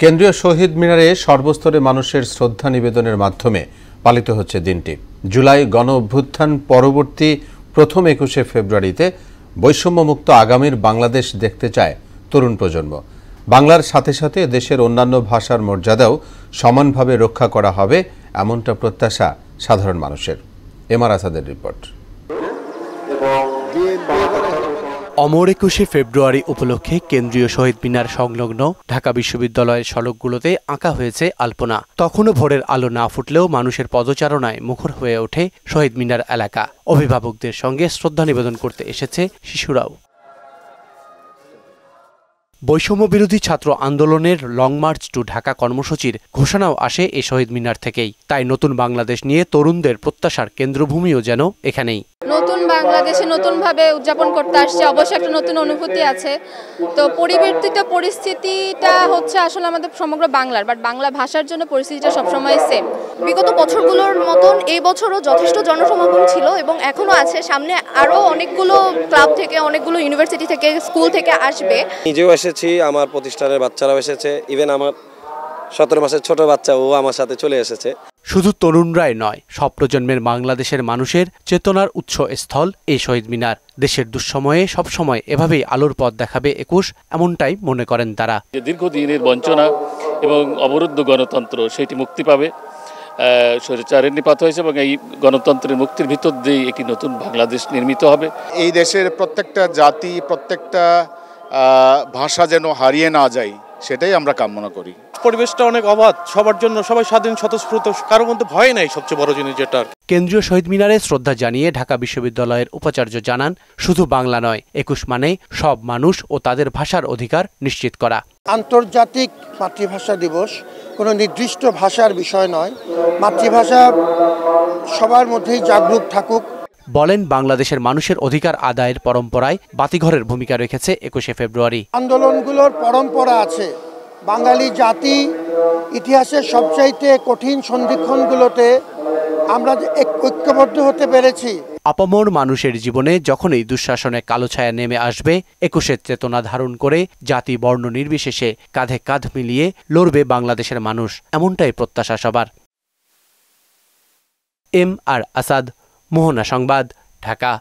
কেন্দ্রীয় শহীদ মিনারে সর্বস্তরে মানুষের শ্রদ্ধা নিবেদনের মাধ্যমে পালিত হচ্ছে দিনটি। জুলাই গণ অভ্যুত্থান পরবর্তী প্রথম ২১শে ফেব্রুয়ারিতে বৈষম্যমুক্ত আগামীর বাংলাদেশ দেখতে চায় তরুণ প্রজন্ম। বাংলার সাথে সাথে দেশের অন্যান্য ভাষার মর্যাদাও সমানভাবে রক্ষা করা হবে, এমনটা প্রত্যাশা সাধারণ মানুষের। এমআর আসাদের রিপোর্ট। অমর ২১শে ফেব্রুয়ারি উপলক্ষে কেন্দ্রীয় শহীদ মিনার সংলগ্ন ঢাকা বিশ্ববিদ্যালয়ের সড়কগুলোতে আঁকা হয়েছে আলপনা। তখনও ভোরের আলো না ফুটলেও মানুষের পদচারণায় মুখর হয়ে ওঠে শহীদ মিনার এলাকা। অভিভাবকদের সঙ্গে শ্রদ্ধা নিবেদন করতে এসেছে শিশুরাও। বৈষম্য বিরোধী ছাত্র আন্দোলনের লং মার্চ টু ঢাকা কর্মসূচির ঘোষণাও আসে এই শহীদ মিনার থেকেই। তাই নতুন বাংলাদেশ নিয়ে তরুণদের প্রত্যাশার কেন্দ্রভূমিও যেন এখানেই। নতুন বাংলাদেশে নতুনভাবে উদযাপন করতে আসছে, অবশ্যই একটা নতুন অনুভূতি আছে। তো পরিবর্তিত পরিস্থিতিটা হচ্ছে আসলে আমাদের সমগ্র বাংলার, বাট বাংলা ভাষার জন্য পরিস্থিতিটা সবসময় সেম। বিগত বছরগুলোর মতন এই বছরও যথেষ্ট জনসমাগম ছিল এবং এখনো আছে। সামনে আরও অনেকগুলো ক্লাব থেকে, অনেকগুলো ইউনিভার্সিটি থেকে, স্কুল থেকে আসবে। নিজেও এসেছি, আমার প্রতিষ্ঠানের বাচ্চারাও এসেছে, ইভেন আমার 17 মাসের ছোট বাচ্চা ও আমার সাথে চলে এসেছে। শুধু তরুণরাই নয়, সব প্রজন্মের বাংলাদেশের মানুষের চেতনার উৎসস্থল এই শহীদ মিনার। দেশের দুঃসময়ে সবসময় এভাবেই আলোর পথ দেখাবে ২১, এমনটাই মনে করেন তারা। দীর্ঘদিনের বঞ্চনা এবং অবরুদ্ধ গণতন্ত্র সেটি মুক্তি পাবে, স্বৈরাচারের নিপাত হয়েছে এবং এই গণতন্ত্রের মুক্তির ভিতর দিয়ে একটি নতুন বাংলাদেশ নির্মিত হবে। এই দেশের প্রত্যেকটা জাতি, প্রত্যেকটা ভাষা যেন হারিয়ে না যায়, সেটাই আমরা কামনা করি। পরিবেশটা অনেক অবাধ, সবার জন্য, সবাই স্বাধীন স্বতঃস্ফূর্ত, কারোর মধ্যে ভয় নাই, সবচেয়ে বড় জিনিস যেটা। কেন্দ্রীয় শহীদ মিনারে শ্রদ্ধা জানিয়ে ঢাকা বিশ্ববিদ্যালয়ের উপাচার্য জানান, শুধু বাংলা নয়, ২১ মানে সব মানুষ ও তাদের ভাষার অধিকার নিশ্চিত করা। আন্তর্জাতিক মাতৃভাষা দিবস কোনো নির্দিষ্ট ভাষার বিষয় নয়, মাতৃভাষা সবার মধ্যেই জাগরুক থাকুক। বলেন, বাংলাদেশের মানুষের অধিকার আদায়ের পরম্পরায় বাতিঘরের ভূমিকা রেখেছে ২১শে ফেব্রুয়ারি। আন্দোলনগুলোর পরম্পরা আছে। বাঙালি জাতি ইতিহাসের সবচাইতে কঠিন সন্ধিক্ষণগুলোতে আমরা ঐক্যবদ্ধ হতে পেরেছি। আপামর মানুষের জীবনে যখনই দুঃশাসনের কালো ছায়া নেমে আসবে, ২১এর চেতনা ধারণ করে জাতি বর্ণ নির্বিশেষে কাঁধে কাঁধ মিলিয়ে লড়বে বাংলাদেশের মানুষ, এমনটাই প্রত্যাশা সবার। এমআর আসাদ, মোহনা সংবাদ, ঢাকা।